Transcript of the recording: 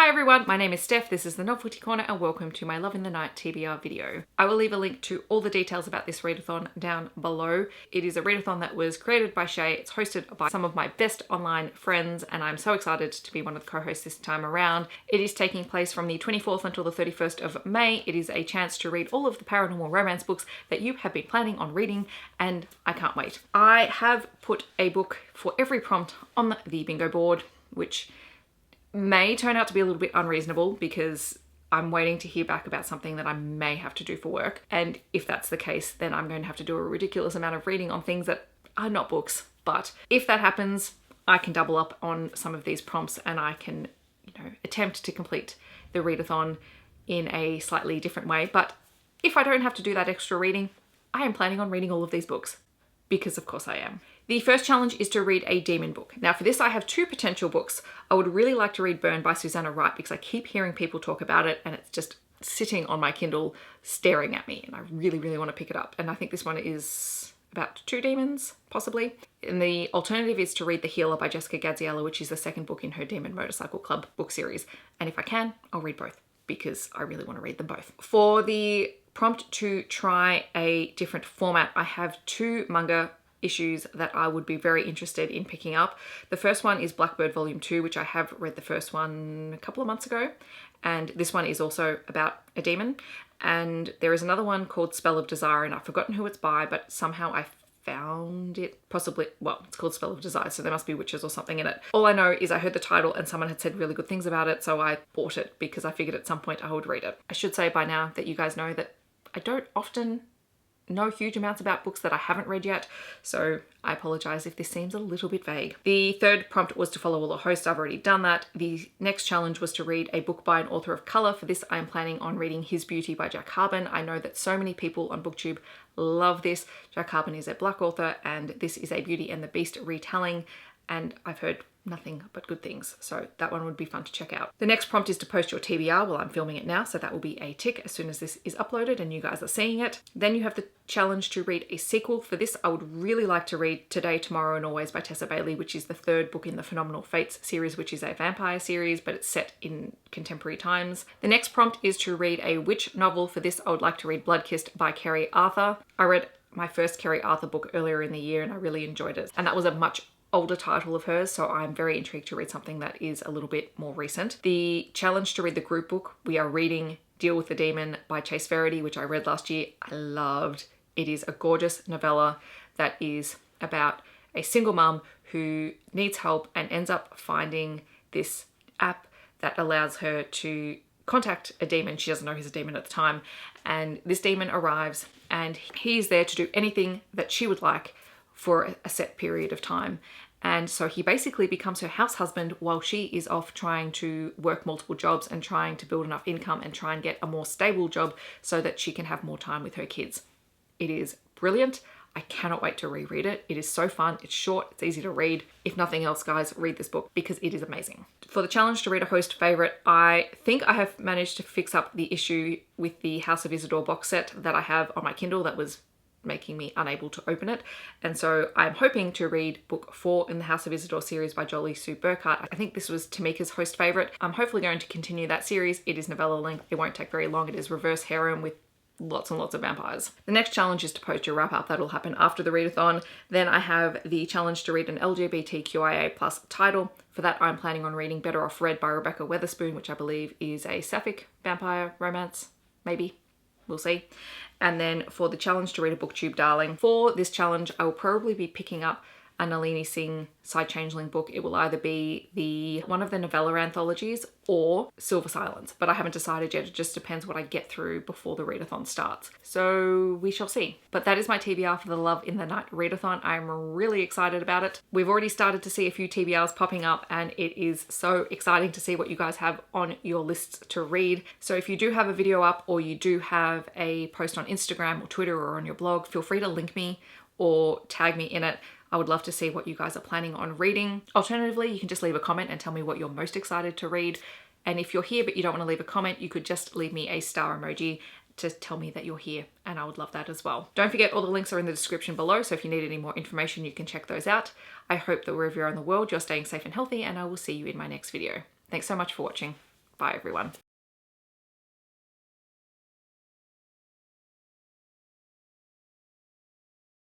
Hi everyone, my name is Steph, this is the Novelty Corner and welcome to my Love in the Night TBR video. I will leave a link to all the details about this readathon down below. It is a readathon that was created by Shae, it's hosted by some of my best online friends and I'm so excited to be one of the co-hosts this time around. It is taking place from the 24th until the 31st of May. It is a chance to read all of the paranormal romance books that you have been planning on reading and I can't wait. I have put a book for every prompt on the bingo board, which may turn out to be a little bit unreasonable because I'm waiting to hear back about something that I may have to do for work. And if that's the case, then I'm going to have to do a ridiculous amount of reading on things that are not books. But if that happens, I can double up on some of these prompts and I can, attempt to complete the readathon in a slightly different way. But if I don't have to do that extra reading, I am planning on reading all of these books because of course I am. The first challenge is to read a demon book. Now for this I have two potential books. I would really like to read Burn by Suzanne Wright because I keep hearing people talk about it and it's just sitting on my Kindle staring at me and I really want to pick it up. And I think this one is about two demons, possibly. And the alternative is to read The Healer by Jessica Gadziala, which is the second book in her Demon Motorcycle Club book series. And if I can, I'll read both because I really want to read them both. For the prompt to try a different format, I have two manga issues that I would be very interested in picking up. The first one is Blackbird Volume 2, which I have read the first one a couple of months ago. And this one is also about a demon. And there is another one called Spell of Desire, and I've forgotten who it's by, but somehow I found it possibly, well, it's called Spell of Desire, so there must be witches or something in it. All I know is I heard the title and someone had said really good things about it, so I bought it because I figured at some point I would read it. I should say by now that you guys know that I don't often know huge amounts about books that I haven't read yet, so I apologize if this seems a little bit vague. The third prompt was to follow all a host. I've already done that. The next challenge was to read a book by an author of color. For this, I am planning on reading His Beauty by Jack Harbon. I know that so many people on Booktube love this. Jack Harbon is a Black author and this is a Beauty and the Beast retelling, and I've heard nothing but good things, so that one would be fun to check out. The next prompt is to post your TBR. Well, I'm filming it now, so that will be a tick as soon as this is uploaded and you guys are seeing it. Then you have the challenge to read a sequel. For this, I would really like to read Today, Tomorrow and Always by Tessa Bailey, which is the third book in the Phenomenal Fates series, which is a vampire series, but it's set in contemporary times. The next prompt is to read a witch novel. For this, I would like to read Bloodkissed by Keri Arthur. I read my first Keri Arthur book earlier in the year and I really enjoyed it. And that was a much older title of hers, so I'm very intrigued to read something that is a little bit more recent. The challenge to read the group book, we are reading Deal with the Demon by Chace Verity, which I read last year. I loved. It is a gorgeous novella that is about a single mum who needs help and ends up finding this app that allows her to contact a demon. She doesn't know he's a demon at the time, and this demon arrives and he's there to do anything that she would like for a set period of time. And so he basically becomes her house husband while she is off trying to work multiple jobs and trying to build enough income and try and get a more stable job so that she can have more time with her kids. It is brilliant. I cannot wait to reread it. It is so fun. It's short. It's easy to read. If nothing else, guys, read this book because it is amazing. For the challenge to read a host favorite, I think I have managed to fix up the issue with the House of Isador box set that I have on my Kindle that was making me unable to open it. And so I'm hoping to read book 4 in the House of Isador series by Jolie Sue Burkhardt. I think this was Temecka's host favorite. I'm hopefully going to continue that series. It is novella length. It won't take very long. It is reverse harem with lots and lots of vampires. The next challenge is to post your wrap up. That'll happen after the readathon. Then I have the challenge to read an LGBTQIA plus title. For that, I'm planning on reading Better Off Red by Rebekah Weatherspoon, which I believe is a sapphic vampire romance, maybe. We'll see. And then for the challenge to read a Booktube darling, for this challenge, I will probably be picking up a Nalini Singh Side Changeling book. It will either be one of the novella anthologies or Silver Silence, but I haven't decided yet. It just depends what I get through before the readathon starts. So we shall see. But that is my TBR for the Love in the Night readathon. I'm really excited about it. We've already started to see a few TBRs popping up and it is so exciting to see what you guys have on your lists to read. So if you do have a video up or you do have a post on Instagram or Twitter or on your blog, feel free to link me or tag me in it. I would love to see what you guys are planning on reading. Alternatively, you can just leave a comment and tell me what you're most excited to read. And if you're here but you don't want to leave a comment, you could just leave me a star emoji to tell me that you're here, and I would love that as well. Don't forget, all the links are in the description below, so if you need any more information, you can check those out. I hope that wherever you're in the world, you're staying safe and healthy, and I will see you in my next video. Thanks so much for watching. Bye everyone.